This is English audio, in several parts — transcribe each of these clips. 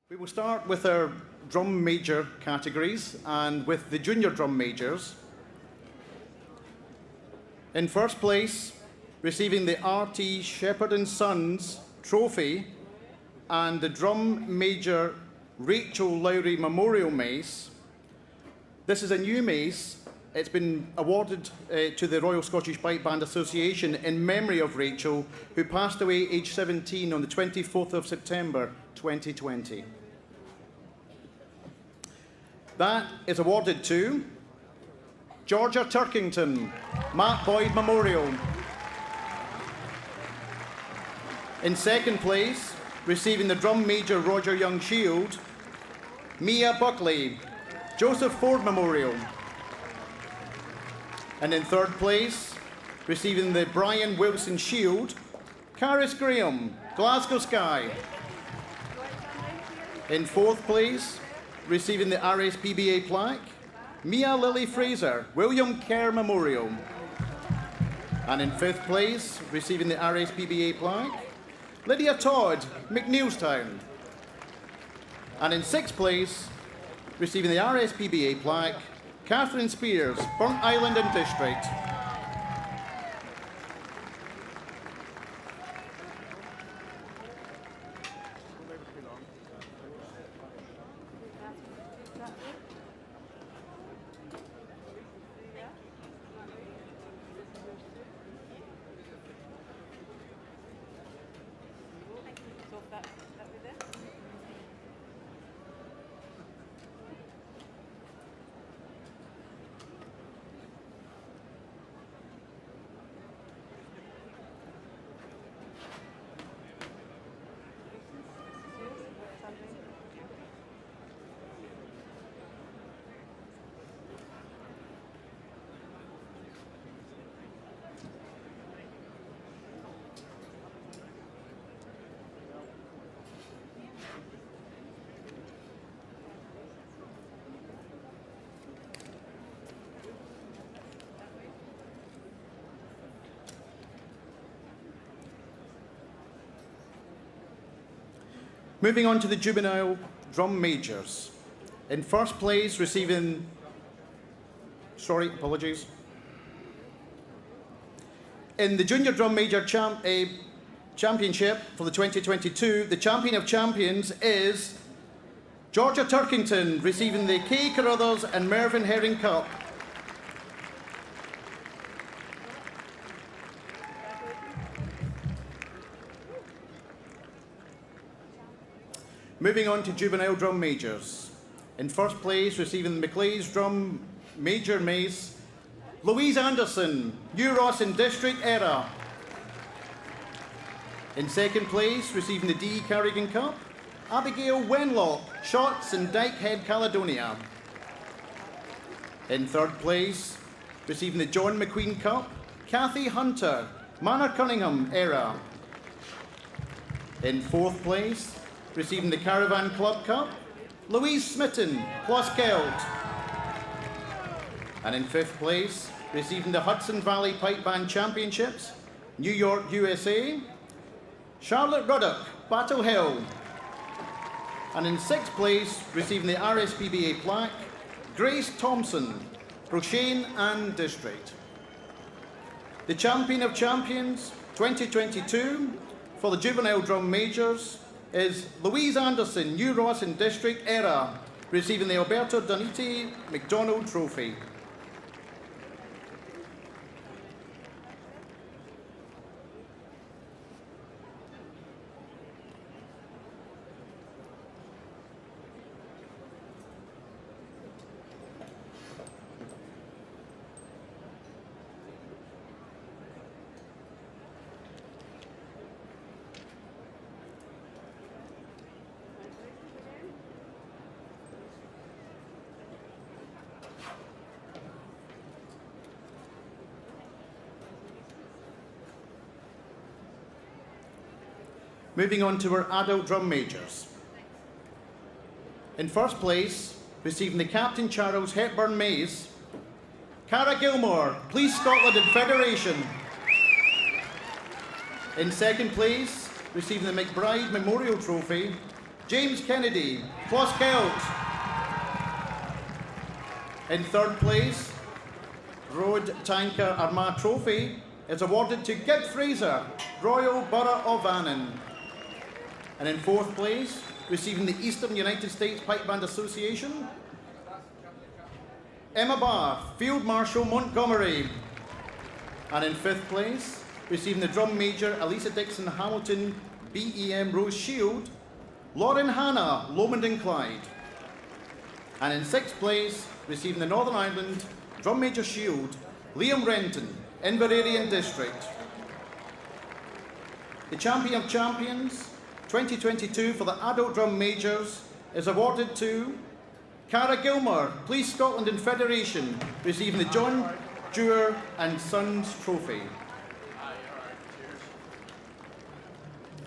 We will start with our drum major categories and with the junior drum majors. In first place, receiving the RT Shepherd & Sons Trophy and the Drum Major Rachel Lowry Memorial Mace. This is a new mace. It's been awarded to the Royal Scottish Bike Band Association in memory of Rachel, who passed away aged 17 on the 24th of September 2020. That is awarded to Georgia Turkington, Matt Boyd Memorial. In second place, receiving the Drum Major Roger Young Shield, Mia Buckley, Joseph Ford Memorial. And in third place, receiving the Brian Wilson Shield, Caris Graham, Glasgow Sky. In fourth place, receiving the RSPBA plaque, Mia Lily Fraser, William Kerr Memorial. And in fifth place, receiving the RSPBA plaque, Lydia Todd, McNeilstown. And in sixth place, receiving the RSPBA plaque, Catherine Spears, Burnt Island and District. Moving on to the juvenile drum majors. In first place, receiving, in the junior drum major championship for the 2022, the champion of champions is Georgia Turkington, receiving the Kay Carruthers and Mervyn Herring Cup. Moving on to juvenile drum majors. In first place, receiving the Macleay's Drum Major Mace, Louise Anderson, New Ross and District Era. In second place, receiving the D. Carrigan Cup, Abigail Wenlock, Shotts and Dykehead, Caledonia. In third place, receiving the John McQueen Cup, Kathy Hunter, Manor Cunningham Era. In fourth place, receiving the Caravan Club Cup, Louise Smitten, Closkeld. And in fifth place, receiving the Hudson Valley Pipe Band Championships, New York, USA, Charlotte Ruddock, Battle Hill. And in sixth place, receiving the RSPBA plaque, Grace Thompson, Rochane and District. The champion of champions 2022 for the juvenile drum majors is Louise Anderson, New Ross and District Era, receiving the Alberto Doniti McDonald Trophy. Moving on to our adult drum majors. In first place, receiving the Captain Charles Hepburn Mace, Cara Gilmore, Police Scotland and Federation. In second place, receiving the McBride Memorial Trophy, James Kennedy, Closkelt. In third place, Road Tanker Armagh Trophy is awarded to Gib Fraser, Royal Borough of Annan. And in fourth place, receiving the Eastern United States Pipe Band Association, Emma Barr, Field Marshal Montgomery. And in fifth place, receiving the Drum Major Elisa Dixon Hamilton BEM Rose Shield, Lauren Hanna, Lomond and Clyde. And in sixth place, receiving the Northern Ireland Drum Major Shield, Liam Renton, Inveraray District. The Champion of Champions 2022 for the Adult Drum Majors is awarded to Cara Gilmore, Police Scotland and Federation, receiving the John Dewar and Sons Trophy.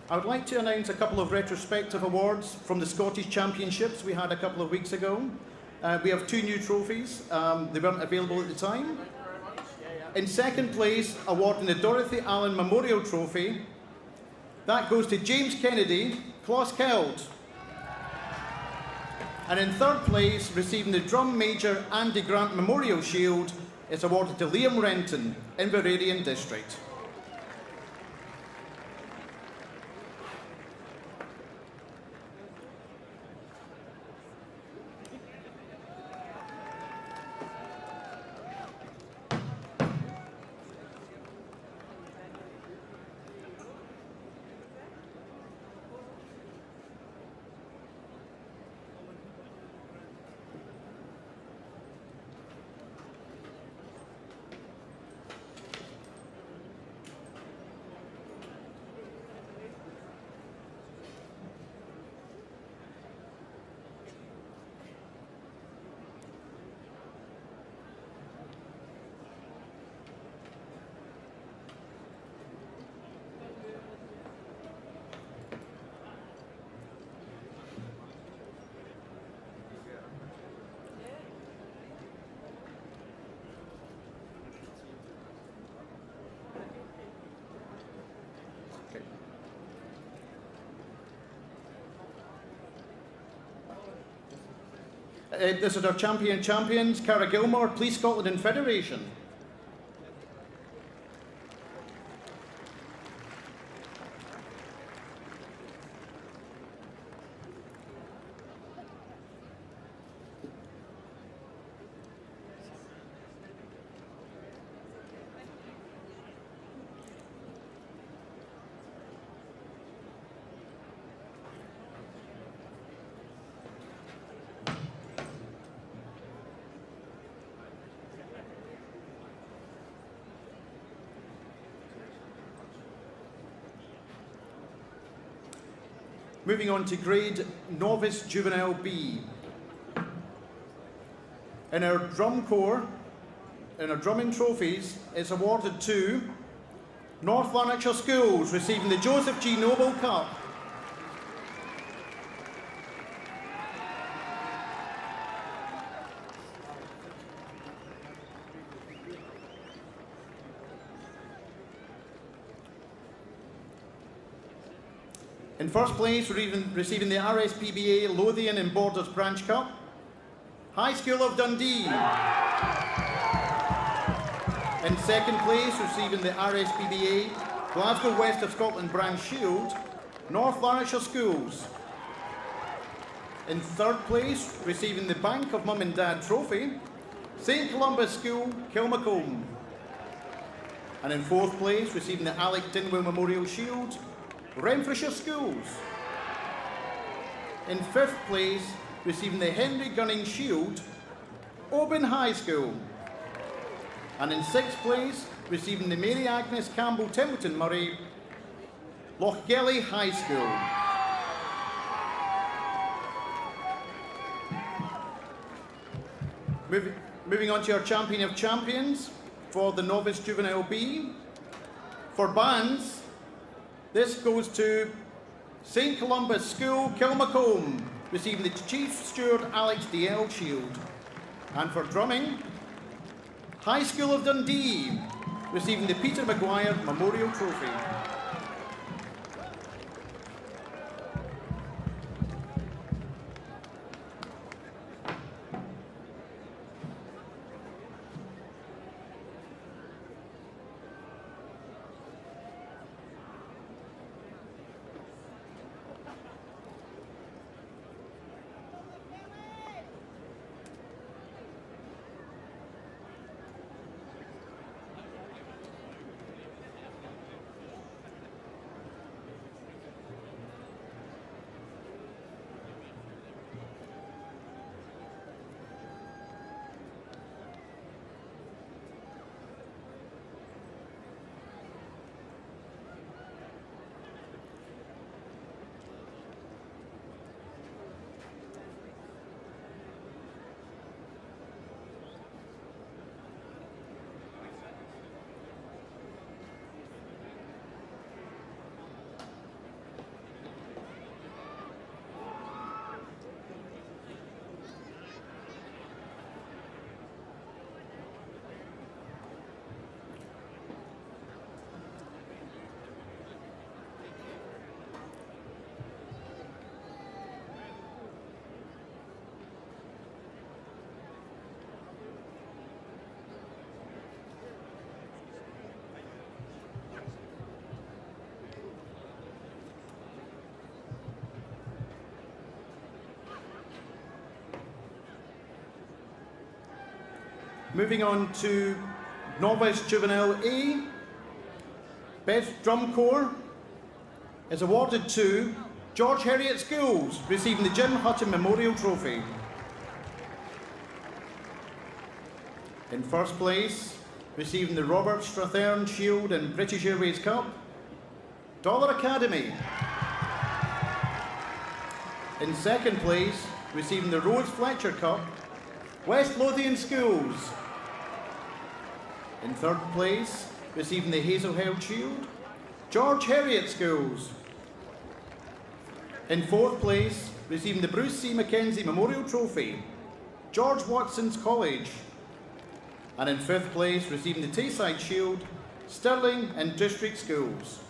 I would like to announce a couple of retrospective awards from the Scottish Championships we had a couple of weeks ago. We have two new trophies. They weren't available at the time. In second place, awarding the Dorothy Allen Memorial Trophy. That goes to James Kennedy, Closkelt. And in third place, receiving the Drum Major Andy Grant Memorial Shield, is awarded to Liam Renton, Inveraray District. This is our champions, Cara Gilmore, Police Scotland and Federation. Moving on to grade Novice Juvenile B. In our drum corps, in our drumming trophies, it's awarded to North Lanarkshire Schools, receiving the Joseph G. Noble Cup. In first place, receiving the RSPBA Lothian and Borders Branch Cup, High School of Dundee. In second place, receiving the RSPBA Glasgow West of Scotland Branch Shield, North Lanarkshire Schools. In third place, receiving the Bank of Mum and Dad Trophy, St Columba's School, Kilmacombe. And in fourth place, receiving the Alec Dinwell Memorial Shield, Renfrewshire Schools. In fifth place, receiving the Henry Gunning Shield, Oban High School. And in sixth place, receiving the Mary Agnes Campbell Templeton Murray, Lochgelly High School. Moving on to our Champion of Champions for the Novice Juvenile B. For bands, this goes to St Columba's School, Kilmacombe, receiving the Chief Steward Alex DL Shield. And for drumming, High School of Dundee, receiving the Peter Maguire Memorial Trophy. Moving on to Novice Juvenile A. Best Drum Corps is awarded to George Heriot Schools, receiving the Jim Hutton Memorial Trophy. In first place, receiving the Robert Strathern Shield and British Airways Cup, Dollar Academy. In second place, receiving the Rose Fletcher Cup, West Lothian Schools. In third place, receiving the Hazelheld Shield, George Heriot Schools. In fourth place, receiving the Bruce C. Mackenzie Memorial Trophy, George Watson's College. And in fifth place, receiving the Tayside Shield, Stirling and District Schools.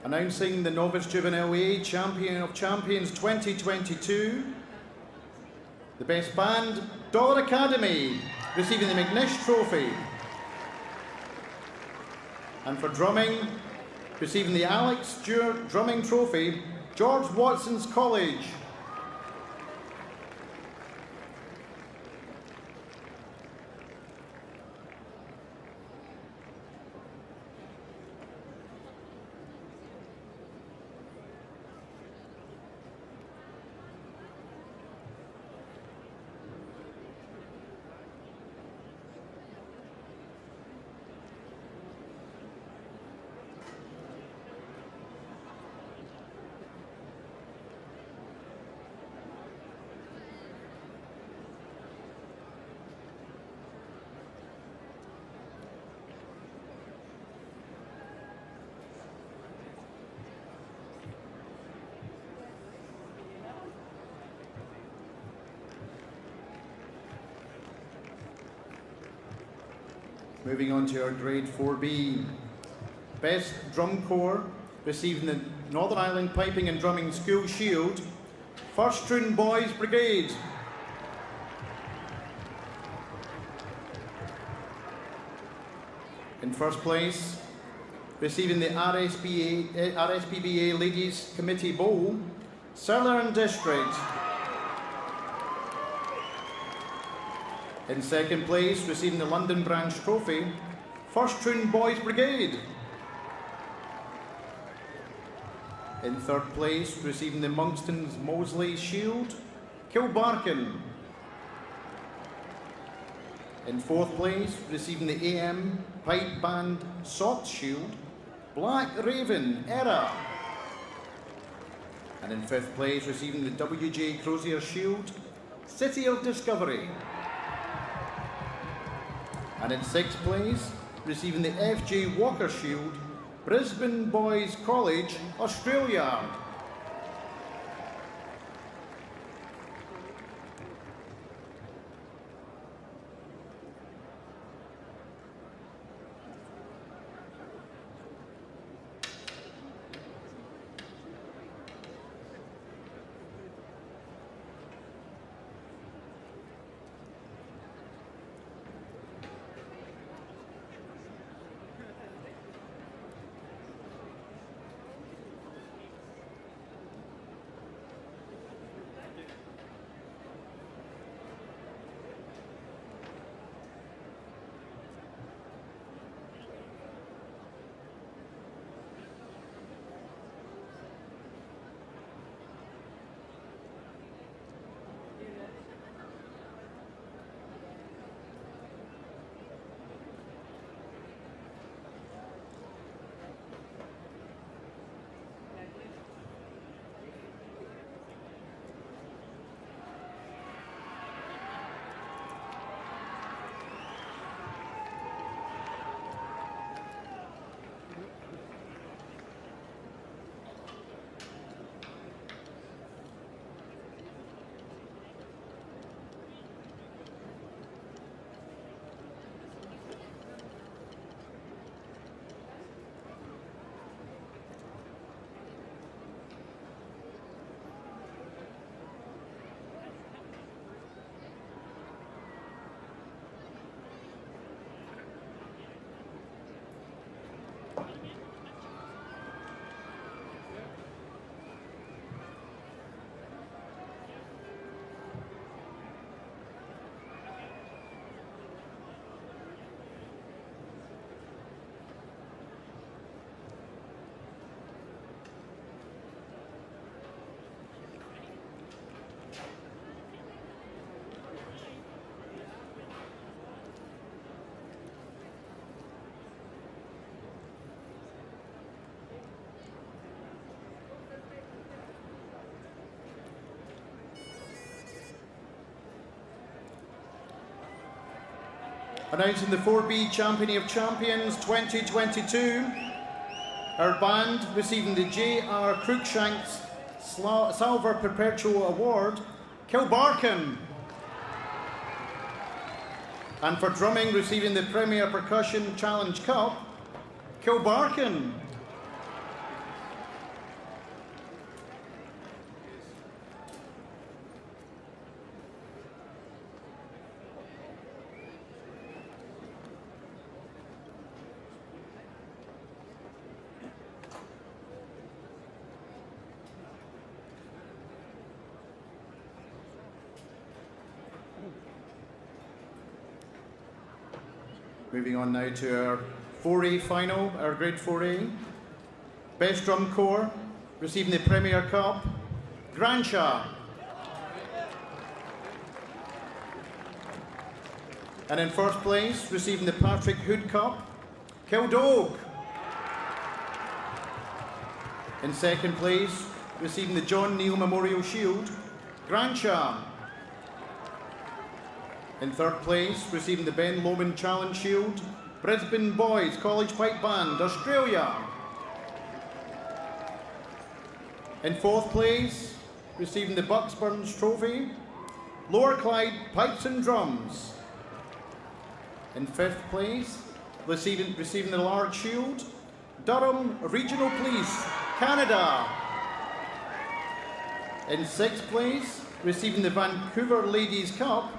Announcing the Novice Juvenile A Champion of Champions 2022. The Best Band, Dollar Academy, receiving the McNish Trophy. And for drumming, receiving the Alex Stewart Drumming Trophy, George Watson's College. Moving on to our Grade 4B. Best Drum Corps, receiving the Northern Ireland Piping and Drumming School Shield, First Troon Boys Brigade. In first place, receiving the RSPBA Ladies Committee Bowl, Stirling District. In second place, receiving the London Branch Trophy, First Troon Boys Brigade. In third place, receiving the Monkston's Mosley Shield, Kilbarkin. In fourth place, receiving the AM Pipe Band Salt Shield, Black Raven Era. And in fifth place, receiving the WJ Crozier Shield, City of Discovery. And in sixth place, receiving the FJ Walker Shield, Brisbane Boys College, Australia. Announcing the 4B Champion of Champions 2022, our band receiving the J.R. Cruikshank's Silver Perpetual Award, Kilbarcan. And for drumming, receiving the Premier Percussion Challenge Cup, Kilbarcan. Moving on now to our 4A final, our grade 4A. Best Drum Corps, receiving the Premier Cup, Granshaw. And in first place, receiving the Patrick Hood Cup, Kildogue. In second place, receiving the John Neal Memorial Shield, Granshaw. In third place, receiving the Ben Lomond Challenge Shield, Brisbane Boys College Pipe Band, Australia. In fourth place, receiving the Bucksburns Trophy, Lower Clyde Pipes and Drums. In fifth place, receiving the Large Shield, Durham Regional Police, Canada. In sixth place, receiving the Vancouver Ladies Cup,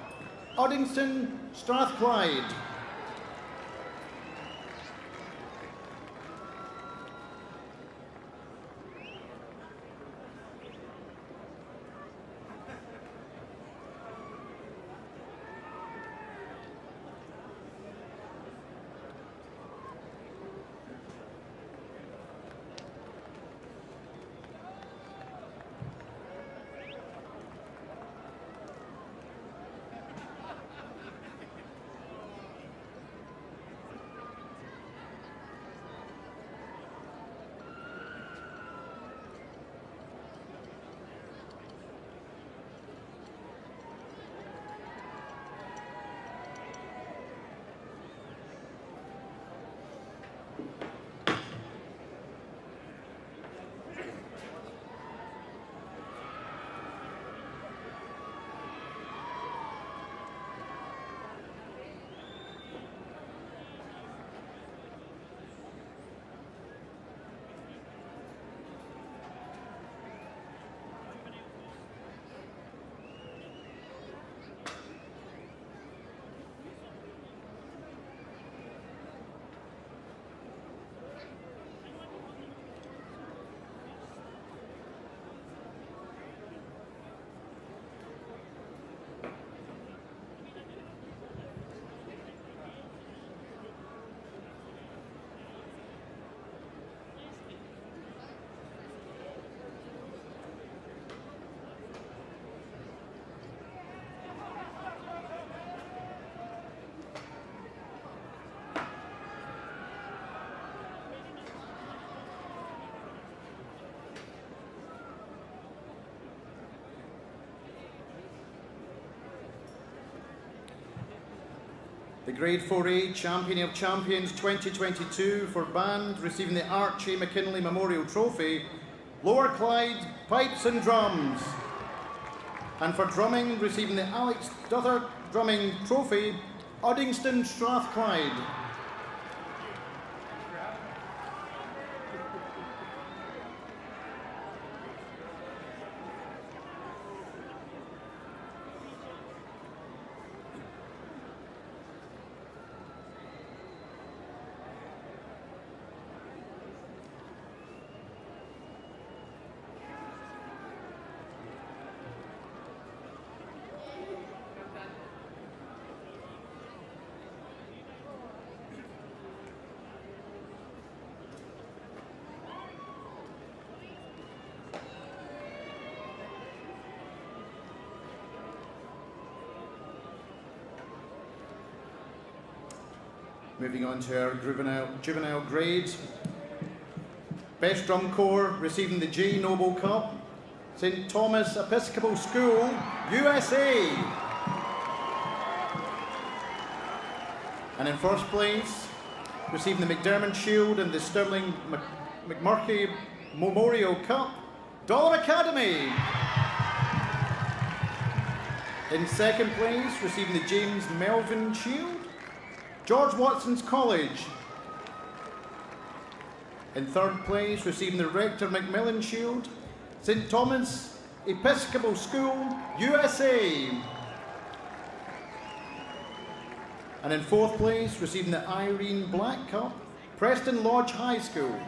Uddingston, Strathclyde. The Grade 4A Champion of Champions 2022 for band, receiving the Archie McKinley Memorial Trophy, Lower Clyde Pipes and Drums. And for drumming, receiving the Alex Duthert Drumming Trophy, Uddingston, Strathclyde. Moving on to our juvenile grade. Best Drum Corps, receiving the J. Noble Cup, St. Thomas Episcopal School, USA. And in first place, receiving the McDermott Shield and the Sterling McMurphy Memorial Cup, Dollar Academy. In second place, receiving the James Melvin Shield, George Watson's College. In third place, receiving the Rector Macmillan Shield, St. Thomas Episcopal School, USA. And in fourth place, receiving the Irene Black Cup, Preston Lodge High School.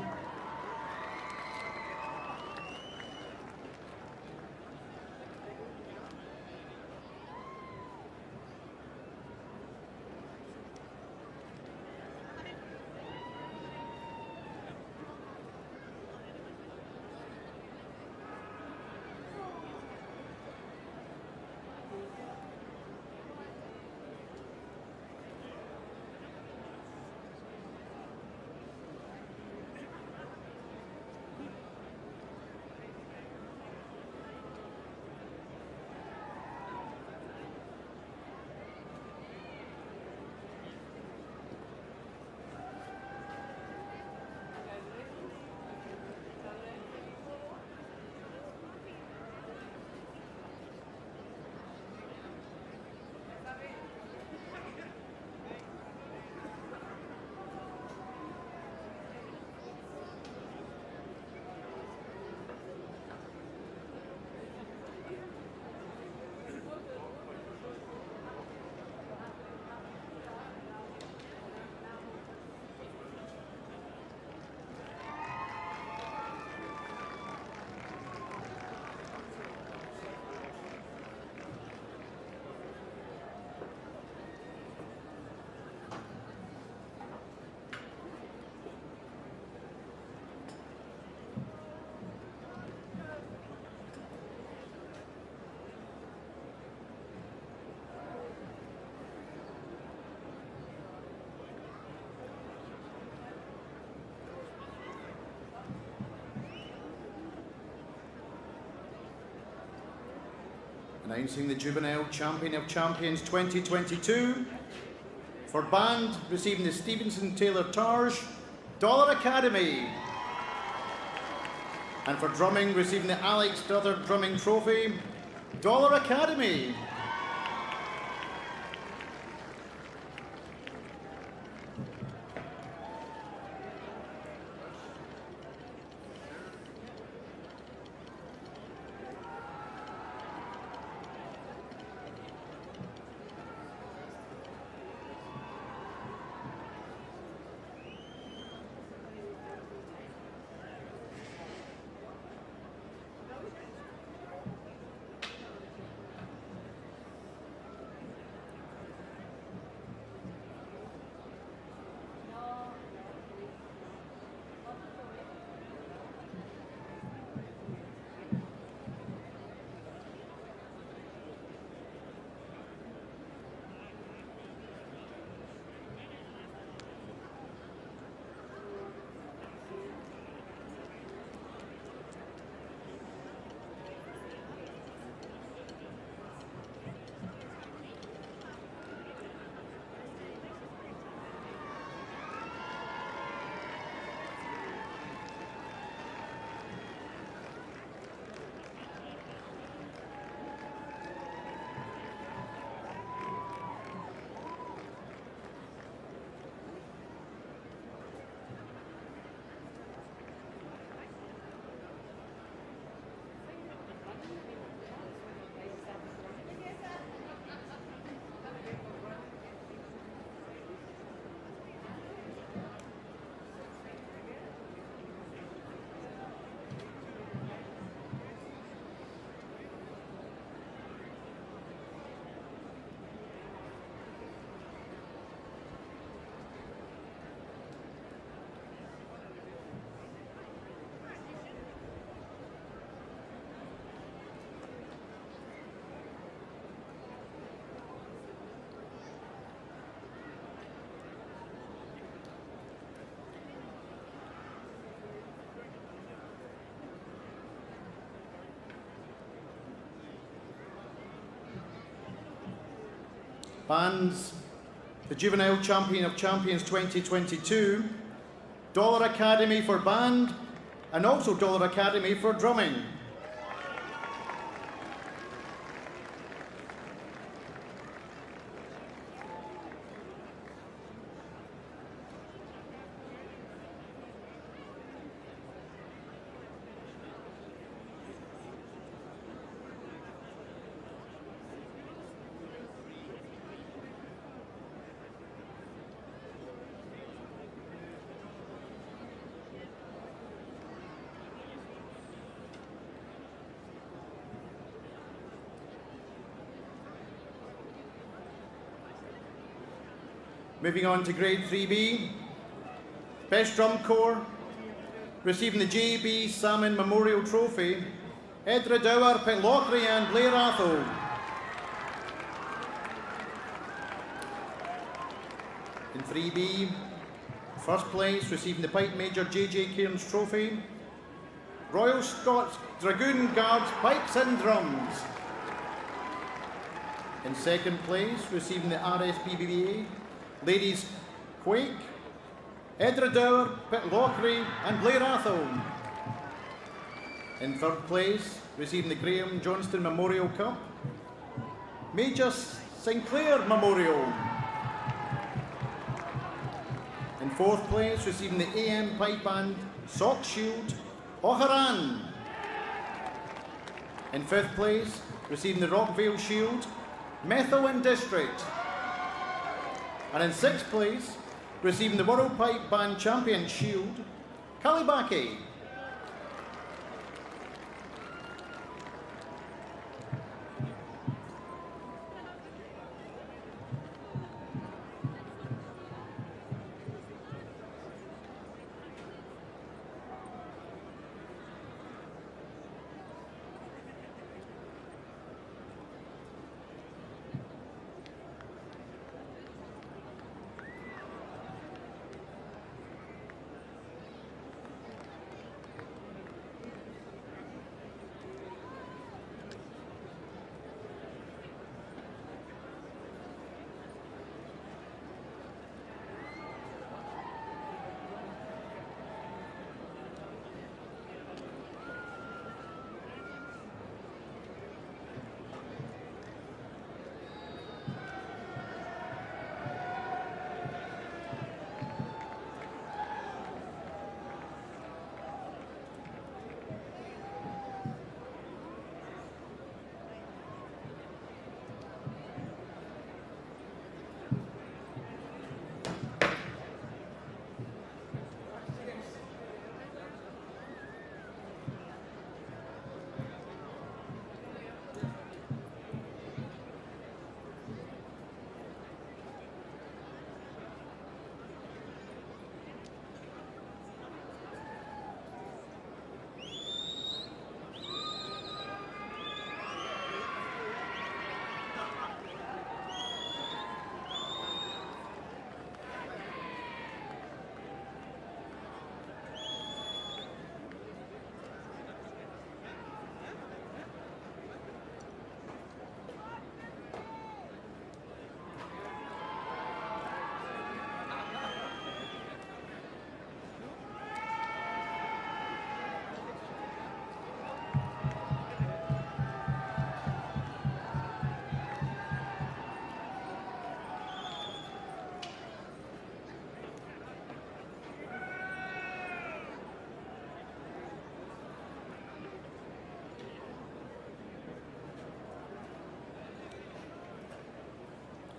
Announcing the Juvenile Champion of Champions 2022. For band, receiving the Stevenson Taylor Targe, Dollar Academy. And for drumming, receiving the Alex Duther Drumming Trophy, Dollar Academy. Bands the Juvenile Champion of Champions 2022, Dollar Academy for band, and also Dollar Academy for drumming. Moving on to Grade 3B, Best Drum Corps, receiving the J.B. Salmon Memorial Trophy, Edra Dower, Pitlochry and Blair Athol. In 3B, first place, receiving the Pipe Major J.J. Cairns Trophy, Royal Scots Dragoon Guards Pipes and Drums. In second place, receiving the RSPBA Ladies Quake, Edra Dower, Pitlochry and Blair Athol. In third place, receiving the Graham Johnston Memorial Cup, Major Sinclair Memorial. In fourth place, receiving the AM Pipe Band Sock Shield, Oharan. In fifth place, receiving the Rockvale Shield, Methuen District. And in sixth place, receiving the World Pipe Band Champion Shield, Kalibaki.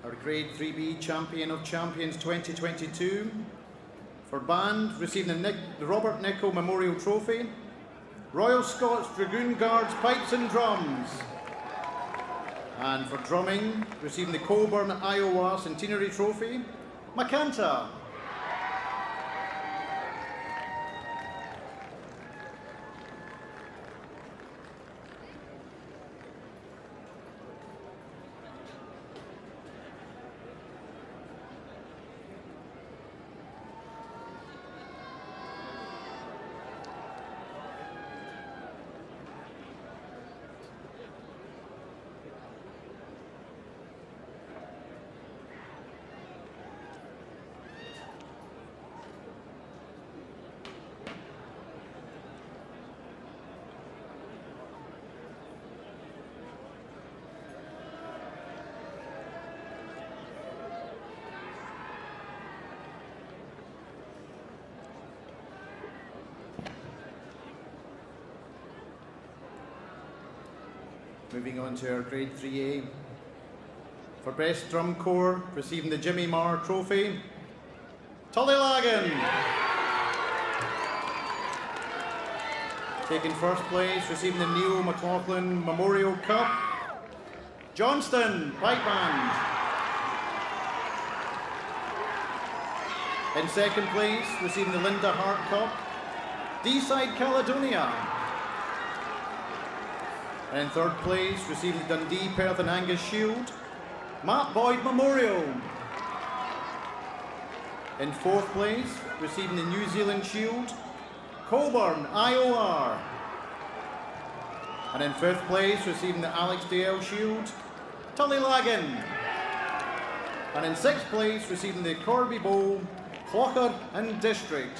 Our Grade 3B Champion of Champions 2022. For band, receiving the Robert Nichol Memorial Trophy, Royal Scots Dragoon Guards Pipes and Drums. And for drumming, receiving the Colburn, Iowa Centenary Trophy, Macanta. Moving on to our Grade 3A. For Best Drum Corps, receiving the Jimmy Marr Trophy, Tullylagan. Taking first place, receiving the Neil McLaughlin Memorial Cup, Johnston Pipe Band. In second place, receiving the Linda Hart Cup, D-Side Caledonia. And in third place, receiving the Dundee, Perth and Angus Shield, Matt Boyd Memorial. In fourth place, receiving the New Zealand Shield, Coburn IOR. And in fifth place, receiving the Alex Dale Shield, Tullylagan. And in sixth place, receiving the Corby Bowl, Clocher and District.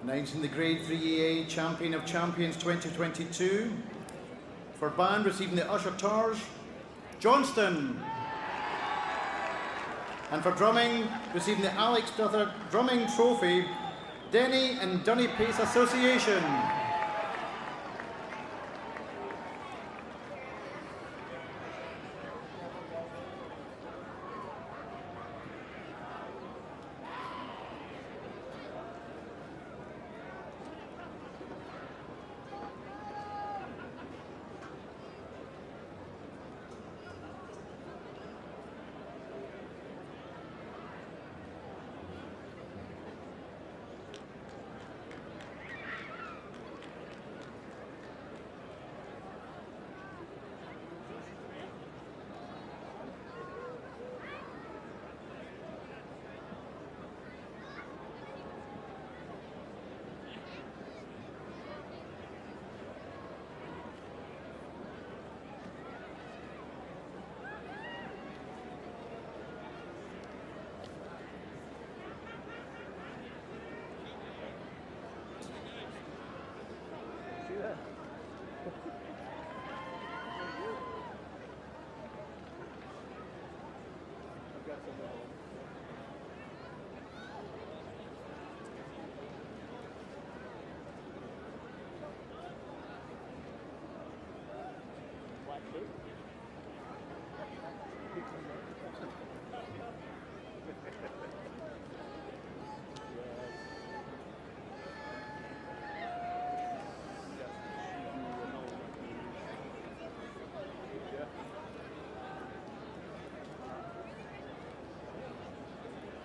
Announcing the Grade 3A Champion of Champions 2022. For band, receiving the Usher Tars, Johnston. And for drumming, receiving the Alex Duthert Drumming Trophy, Denny and Dunny Pace Association.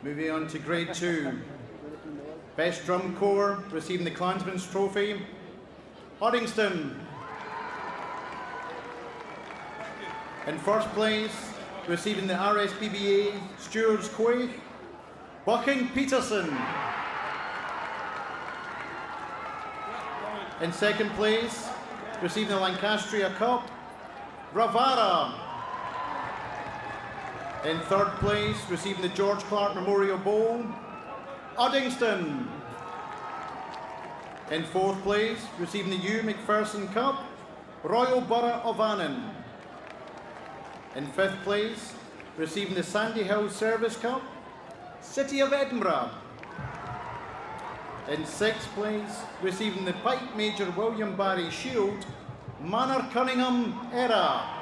Moving on to Grade 2. Best Drum Corps, receiving the Clansman's Trophy, Uddingston. In first place, receiving the RSPBA Stewards Quay, Bucking Peterson. In second place, receiving the Lancastria Cup, Bravara. In third place, receiving the George Clark Memorial Bowl, Uddingston. In fourth place, receiving the Hugh McPherson Cup, Royal Borough of Annan. In fifth place, receiving the Sandy Hill Service Cup, City of Edinburgh. In sixth place, receiving the Pike Major William Barry Shield, Manor Cunningham Era.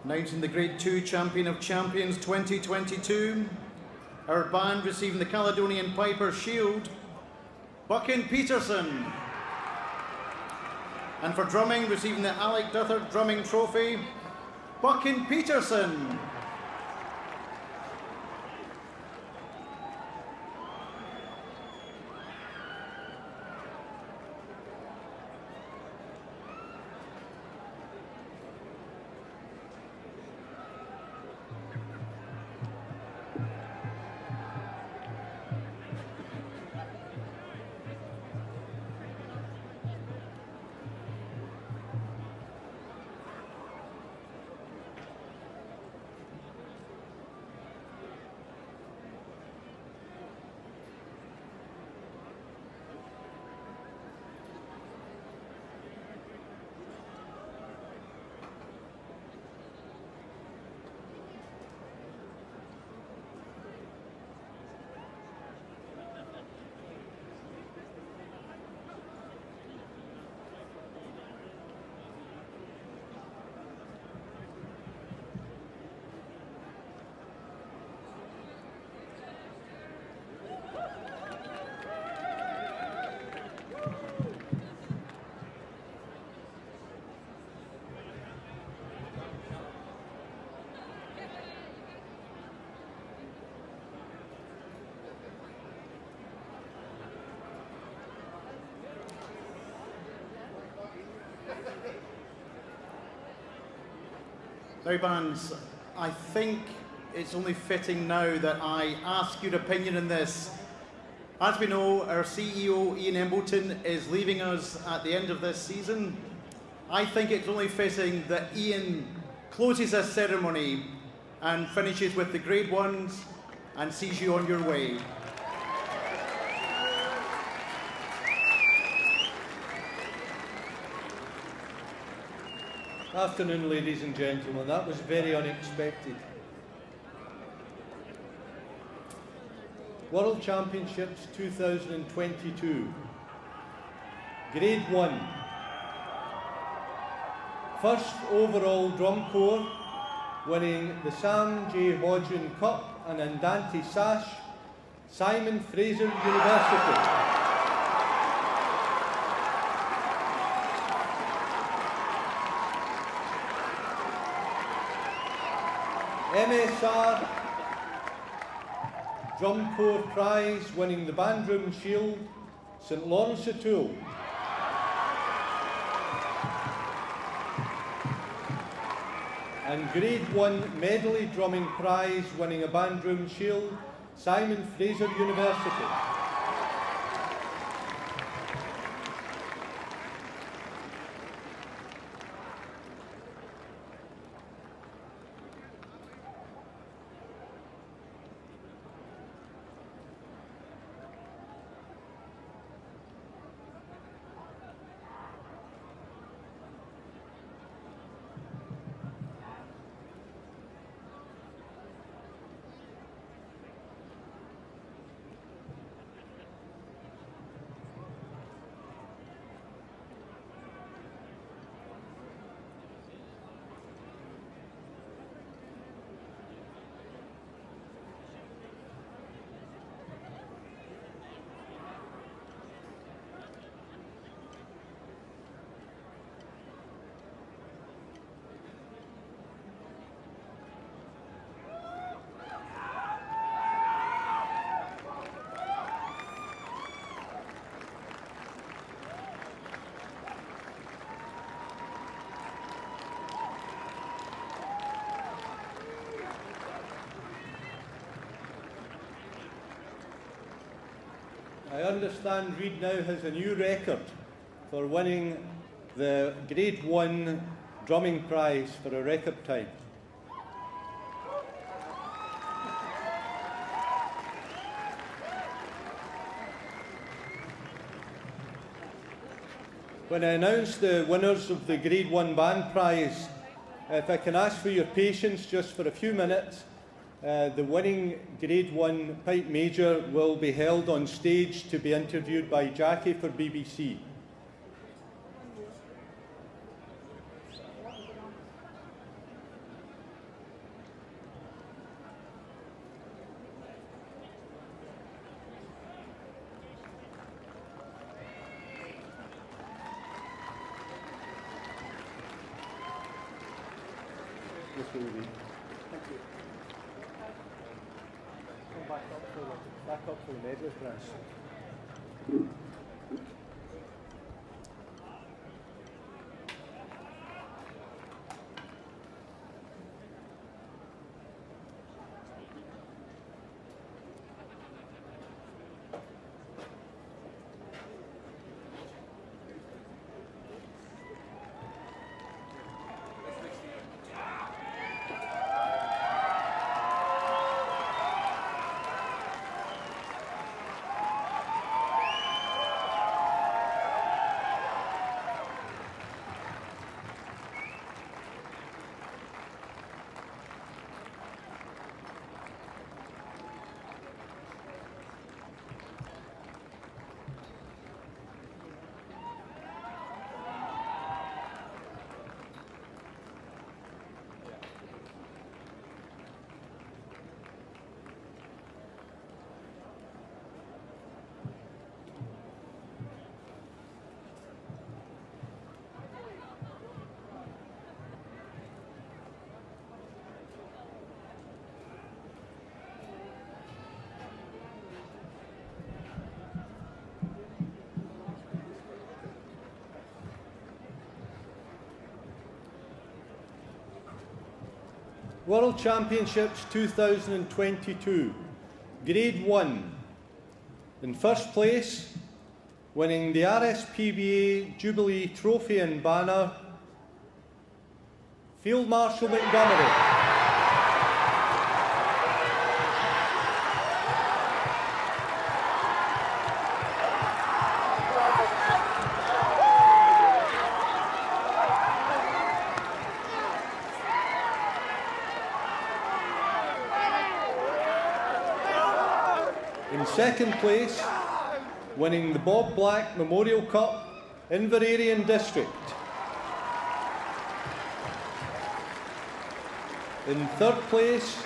Announcing the Grade 2 Champion of Champions 2022, our band receiving the Caledonian Piper Shield, Buchan Peterson. And for drumming, receiving the Alec Duthard Drumming Trophy, Buchan Peterson. Now, bands, I think it's only fitting now that I ask your opinion on this. As we know, our CEO, Ian Embleton, is leaving us at the end of this season. I think it's only fitting that Ian closes this ceremony and finishes with the Grade 1s and sees you on your way. Afternoon, ladies and gentlemen. That was very unexpected. World Championships 2022. Grade 1. First overall drum corps, winning the Sam J. Hodgson Cup and Andante Sash, Simon Fraser University. MSR Drum Corps Prize, winning the Bandroom Shield, St Lawrence O'Toole. And Grade 1 Medley Drumming Prize, winning a Bandroom Shield, Simon Fraser University. I understand Reid now has a new record for winning the Grade 1 drumming prize for a record time. When I announce the winners of the Grade 1 band prize, if I can ask for your patience just for a few minutes, the winning Grade 1 pipe major will be held on stage to be interviewed by Jackie for BBC. for the week. Thank you. Come back up for the medal press. World Championships 2022, Grade 1. In first place, winning the RSPBA Jubilee Trophy and Banner, Field Marshal Montgomery. In second place, winning the Bob Black Memorial Cup, Inveraray District. In third place,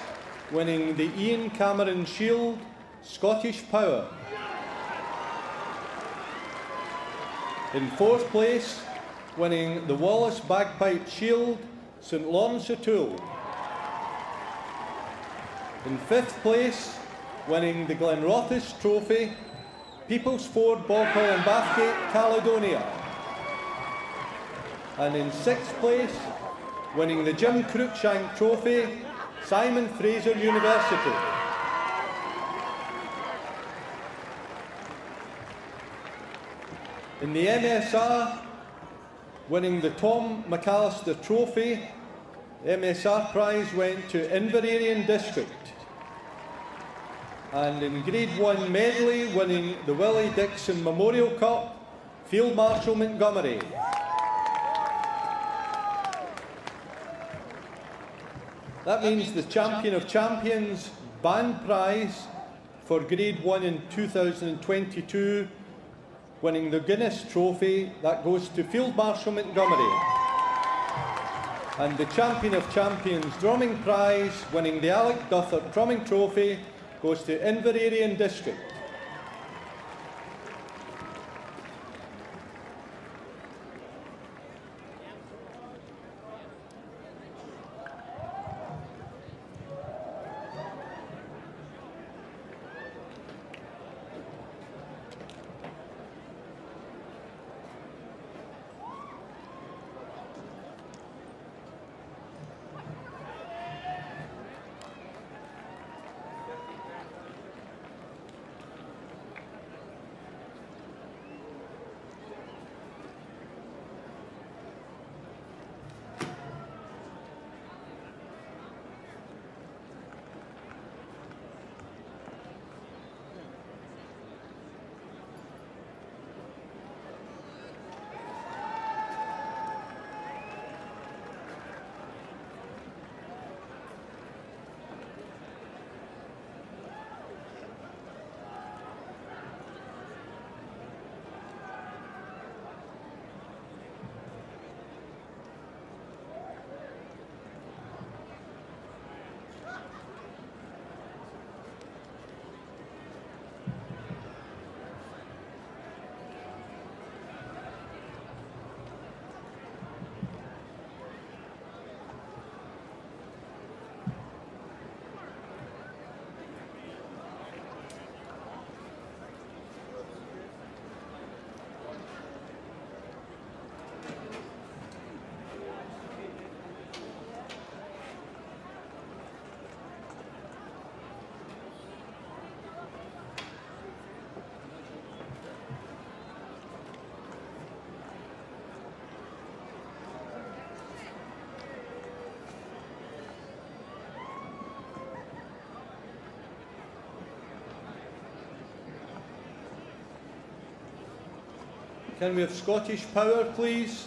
winning the Ian Cameron Shield, Scottish Power. In fourth place, winning the Wallace Bagpipe Shield, St Lawrence O'Toole. In fifth place, winning the Glenrothes Trophy, People's Ford, Boghall and Bathgate, Caledonia. And in sixth place, winning the Jim Cruikshank Trophy, Simon Fraser University. In the MSR, winning the Tom McAllister Trophy, the MSR prize went to Inveraray District. And in Grade 1 medley, winning the Willie Dixon Memorial Cup, Field Marshal Montgomery. That means the Champion of Champions band prize for Grade 1 in 2022, winning the Guinness Trophy, that goes to Field Marshal Montgomery. And the Champion of Champions drumming prize, winning the Alec Duthert Drumming Trophy, goes to Inveraray District. Can we have Scottish Power, please?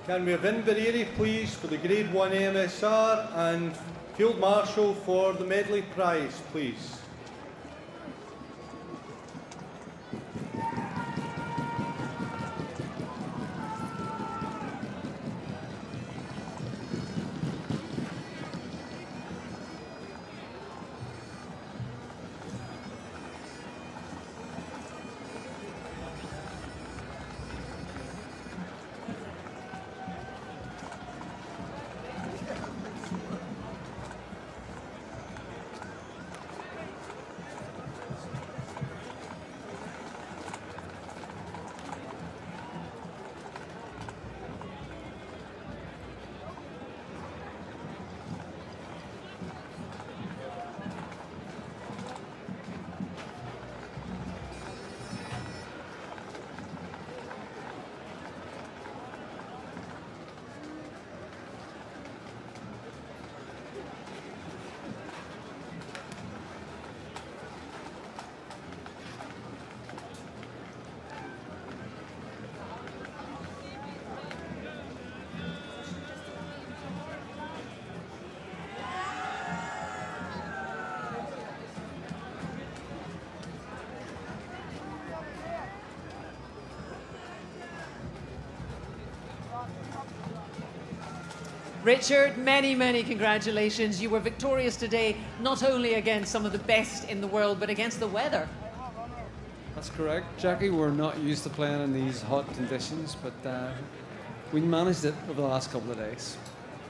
Can we have Inverary, please, for the Grade 1 AMSR, and Field Marshal for the Medley Prize, please. Richard, many, many congratulations. You were victorious today, not only against some of the best in the world, but against the weather. That's correct, Jackie. We're not used to playing in these hot conditions, but we managed it over the last couple of days.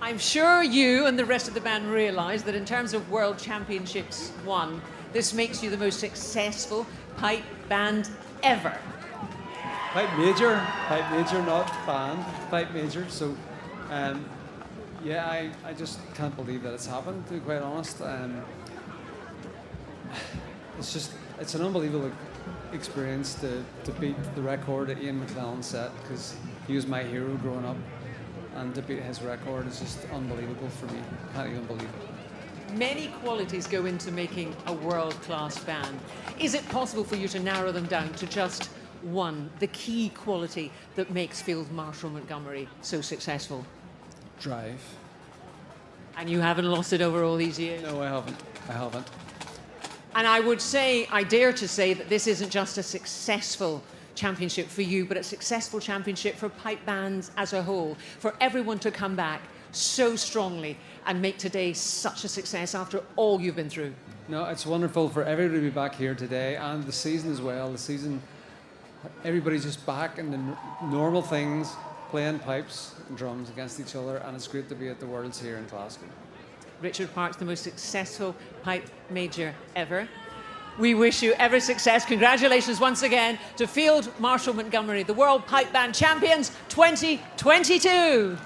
I'm sure you and the rest of the band realise that in terms of World Championships won, this makes you the most successful pipe band ever. Pipe major, not band, pipe major. So, yeah, I just can't believe that it's happened, to be quite honest. It's an unbelievable experience to beat the record that Ian McClellan set, because he was my hero growing up, and to beat his record is just unbelievable for me. Can't even believe it. Many qualities go into making a world-class band. Is it possible for you to narrow them down to just one, the key quality that makes Field Marshal Montgomery so successful? Drive. And you haven't lost it over all these years? No, I haven't. And I would say, I dare to say, that this isn't just a successful championship for you, but a successful championship for pipe bands as a whole, for everyone to come back so strongly and make today such a success after all you've been through. No, it's wonderful for everybody to be back here today, and the season as well. The season, everybody's just back in the normal things, playing pipes and drums against each other, and it's great to be at the Worlds here in Glasgow. Richard Parkes, the most successful pipe major ever. We wish you every success. Congratulations once again to Field Marshal Montgomery, the World Pipe Band Champions 2022.